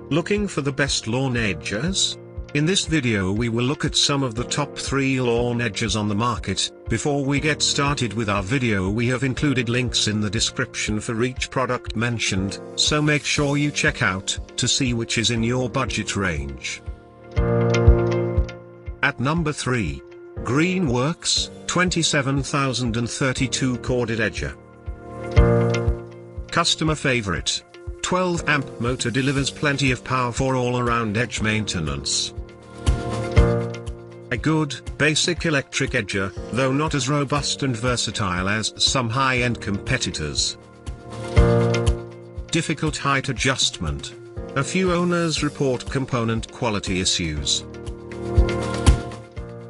Looking for the best lawn edgers? In this video we will look at some of the top 3 lawn edgers on the market. Before we get started with our video, we have included links in the description for each product mentioned, so make sure you check out to see which is in your budget range. At number 3. GreenWorks 27032 corded edger. Customer favorite. 12 amp motor delivers plenty of power for all-around edge maintenance. A good, basic electric edger, though not as robust and versatile as some high-end competitors. Difficult height adjustment. A few owners report component quality issues.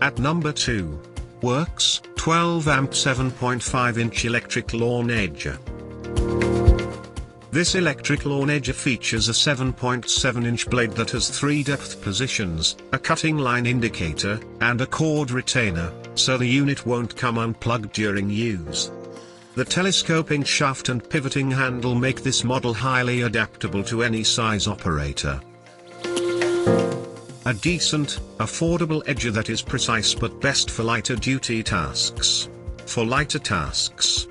At number 2. WORX 12 amp 7.5-inch electric lawn edger. This electric lawn edger features a 7.7-inch blade that has 3 depth positions, a cutting line indicator, and a cord retainer, so the unit won't come unplugged during use. The telescoping shaft and pivoting handle make this model highly adaptable to any size operator. A decent, affordable edger that is precise but best for lighter duty tasks. For lighter tasks.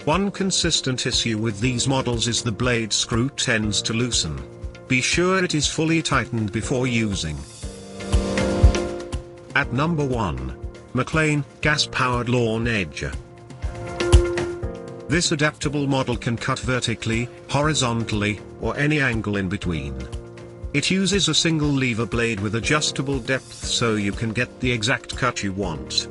One consistent issue with these models is the blade screw tends to loosen. Be sure it is fully tightened before using. At number 1. McLane gas-powered lawn edger. This adaptable model can cut vertically, horizontally, or any angle in between. It uses a single lever blade with adjustable depth so you can get the exact cut you want.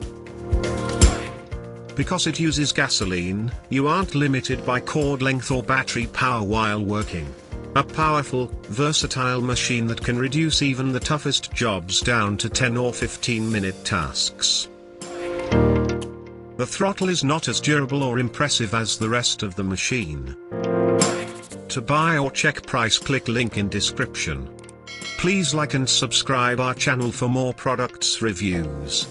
Because it uses gasoline, you aren't limited by cord length or battery power while working. A powerful, versatile machine that can reduce even the toughest jobs down to 10 or 15-minute tasks. The throttle is not as durable or impressive as the rest of the machine. To buy or check price, click link in description. Please like and subscribe our channel for more products reviews.